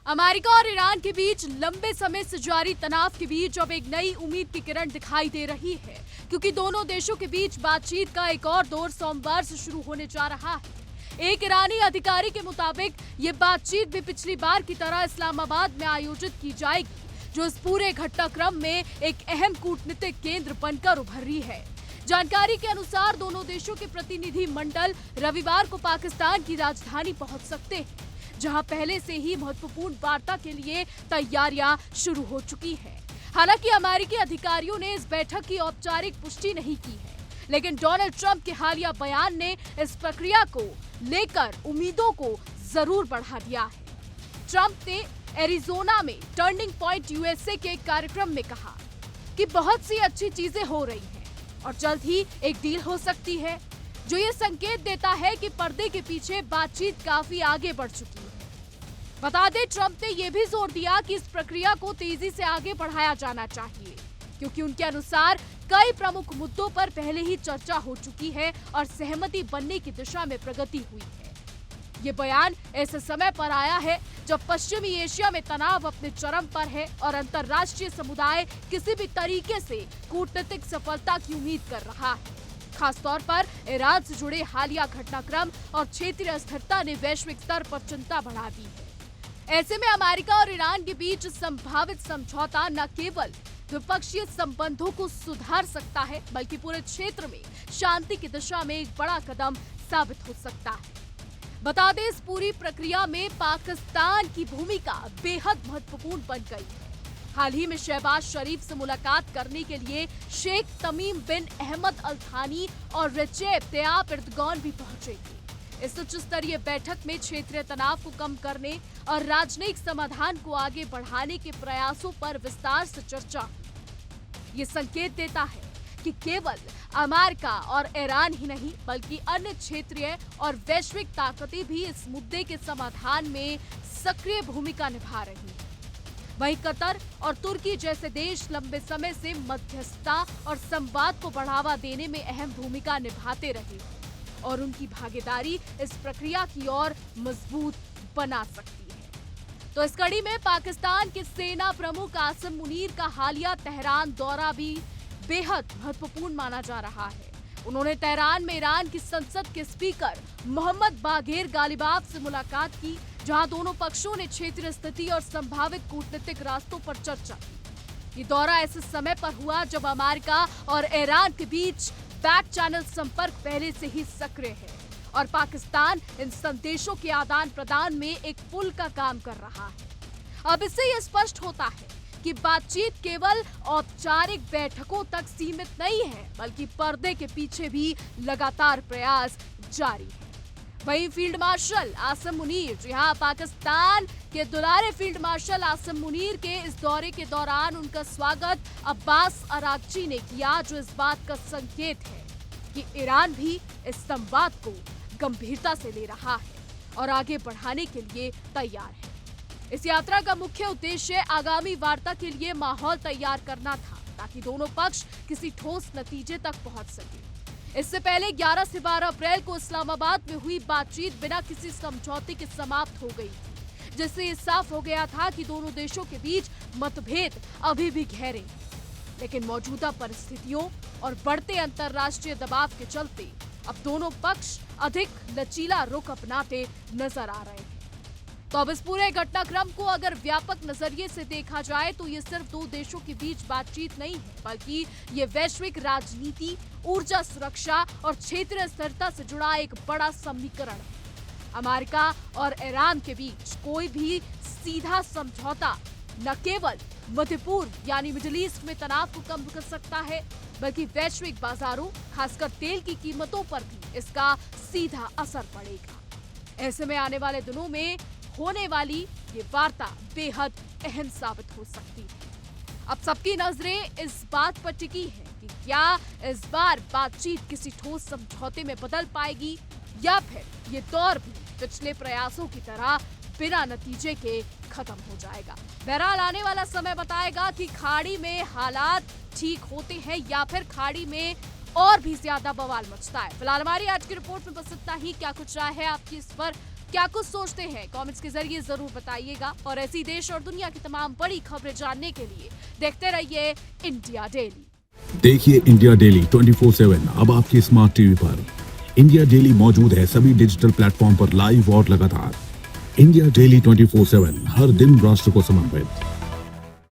America और Iran के बीच लंबे समय से जारी तनाव के बीच अब एक नई उम्मीद की किरण दिखाई दे रही है, क्योंकि दोनों देशों के बीच बातचीत का एक और दौर सोमवार से शुरू होने जा रहा है। एक ईरानी अधिकारी के मुताबिक ये बातचीत भी पिछली बार की तरह इस्लामाबाद में आयोजित की जाएगी, जो इस पूरे घटनाक्रम में एक अहम कूटनीतिक केंद्र बनकर उभर रही है। जानकारी के अनुसार दोनों देशों के प्रतिनिधि मंडल रविवार को पाकिस्तान की राजधानी पहुंच सकते हैं, जहां पहले से ही महत्वपूर्ण वार्ता के लिए तैयारियां शुरू हो चुकी हैं। हालांकि अमेरिकी अधिकारियों ने इस बैठक की औपचारिक पुष्टि नहीं की है, लेकिन डोनाल्ड ट्रंप के हालिया बयान ने इस प्रक्रिया को लेकर उम्मीदों को जरूर बढ़ा दिया है। ट्रंप ने एरिजोना में टर्निंग पॉइंट यूएसए के एक कार्यक्रम में कहा कि बहुत सी अच्छी चीजें हो रही हैं और जल्द ही एक डील हो सकती है, जो ये संकेत देता है कि पर्दे के पीछे बातचीत काफी आगे बढ़ चुकी है। बता दें, ट्रंप ने यह भी जोर दिया कि इस प्रक्रिया को तेजी से आगे बढ़ाया जाना चाहिए, क्योंकि उनके अनुसार कई प्रमुख मुद्दों पर पहले ही चर्चा हो चुकी है और सहमति बनने की दिशा में प्रगति हुई है। ये बयान ऐसे समय पर आया है जब पश्चिमी एशिया में तनाव अपने चरम पर है और अंतर्राष्ट्रीय समुदाय किसी भी तरीके से कूटनीतिक सफलता की उम्मीद कर रहा है। खासतौर पर ईरान से जुड़े हालिया घटनाक्रम और क्षेत्रीय अस्थिरता ने वैश्विक स्तर पर चिंता बढ़ा दी है। ऐसे में अमेरिका और ईरान के बीच संभावित समझौता न केवल द्विपक्षीय संबंधों को सुधार सकता है, बल्कि पूरे क्षेत्र में शांति की दिशा में एक बड़ा कदम साबित हो सकता है। बता दें, इस पूरी प्रक्रिया में पाकिस्तान की भूमिका बेहद महत्वपूर्ण बन गई है। हाल ही में शहबाज शरीफ से मुलाकात करने के लिए शेख तमीम बिन अहमद अल थानी और रेजेप तैयप एर्दोगान भी पहुंचे थे। इस उच्च स्तरीय बैठक में क्षेत्रीय तनाव को कम करने और राजनयिक समाधान को आगे बढ़ाने के प्रयासों पर विस्तार से चर्चा हुई। ये संकेत देता है कि केवल अमेरिका और ईरान ही नहीं, बल्कि अन्य क्षेत्रीय और वैश्विक ताकतें भी इस मुद्दे के समाधान में सक्रिय भूमिका निभा रही हैं। वहीं कतर और तुर्की जैसे देश लंबे समय से मध्यस्थता और संवाद को बढ़ावा देने में अहम भूमिका निभाते रहे और उनकी भागीदारी इस प्रक्रिया की ओर मजबूत बना सकती है। तो इस कड़ी में पाकिस्तान के सेना प्रमुख आसिम मुनीर का हालिया तेहरान दौरा भी बेहद महत्वपूर्ण माना जा रहा है। उन्होंने तेहरान में ईरान की संसद के स्पीकर मोहम्मद बागेर गालिबाफ से मुलाकात की, जहां दोनों पक्षों ने क्षेत्रीय स्थिति और संभावित कूटनीतिक रास्तों पर चर्चा की। ये दौरा ऐसे समय पर हुआ जब अमेरिका और ईरान के बीच बैक चैनल संपर्क पहले से ही सक्रिय है और पाकिस्तान इन संदेशों के आदान प्रदान में एक पुल का काम कर रहा है। अब इससे यह स्पष्ट होता है कि बातचीत केवल औपचारिक बैठकों तक सीमित नहीं है, बल्कि पर्दे के पीछे भी लगातार प्रयास जारी है। वहीं फील्ड मार्शल आसिम मुनीर, जी हां, पाकिस्तान के दुलारे फील्ड मार्शल आसिम मुनीर के इस दौरे के दौरान उनका स्वागत अब्बास अरागची ने किया, जो इस बात का संकेत है कि ईरान भी इस संवाद को गंभीरता से ले रहा है और आगे बढ़ाने के लिए तैयार है। इस यात्रा का मुख्य उद्देश्य आगामी वार्ता के लिए माहौल तैयार करना था, ताकि दोनों पक्ष किसी ठोस नतीजे तक पहुंच सके। इससे पहले 11 से 12 अप्रैल को इस्लामाबाद में हुई बातचीत बिना किसी समझौते के समाप्त हो गई, जिससे ये साफ हो गया था कि दोनों देशों के बीच मतभेद अभी भी गहरे हैं। लेकिन मौजूदा परिस्थितियों और बढ़ते अंतर्राष्ट्रीय दबाव के चलते अब दोनों पक्ष अधिक लचीला रुख अपनाते नजर आ रहे हैं। तो अब इस पूरे घटनाक्रम को अगर व्यापक नजरिए से देखा जाए तो ये सिर्फ दो देशों के बीच बातचीत नहीं है, बल्कि ये वैश्विक राजनीति, ऊर्जा सुरक्षा और क्षेत्रीय स्थिरता से जुड़ा एक बड़ा समीकरण है। अमेरिका और ईरान के बीच कोई भी सीधा समझौता न केवल मध्य पूर्व यानी मिडिल ईस्ट में तनाव को कम कर सकता है, बल्कि वैश्विक बाजारों, खासकर तेल की कीमतों पर भी इसका सीधा असर पड़ेगा। ऐसे में आने वाले दिनों में होने वाली ये वार्ता बेहद अहम साबित हो सकती है। अब सबकी नजरें इस बात पर टिकी है कि क्या इस बार बातचीत किसी ठोस समझौते में बदल पाएगी या फिर ये दौर भी पिछले प्रयासों की तरह बिना नतीजे के खत्म हो जाएगा। बहरहाल आने वाला समय बताएगा कि खाड़ी में हालात ठीक होते हैं या फिर खाड़ी में और भी ज्यादा बवाल मचता है। फिलहाल हमारी आज की रिपोर्ट में बस इतना ही। क्या कुछ राय है आपकी इस पर, क्या कुछ सोचते हैं कमेंट्स के जरिए जरूर बताइएगा। और ऐसी देश और दुनिया की तमाम बड़ी खबरें जानने के लिए देखते रहिए इंडिया डेली। देखिए इंडिया डेली 24/7 अब आपके स्मार्ट टीवी पर। इंडिया डेली मौजूद है सभी डिजिटल प्लेटफॉर्म पर लाइव और लगातार। इंडिया डेली 24/7 हर दिन राष्ट्र को समर्पित।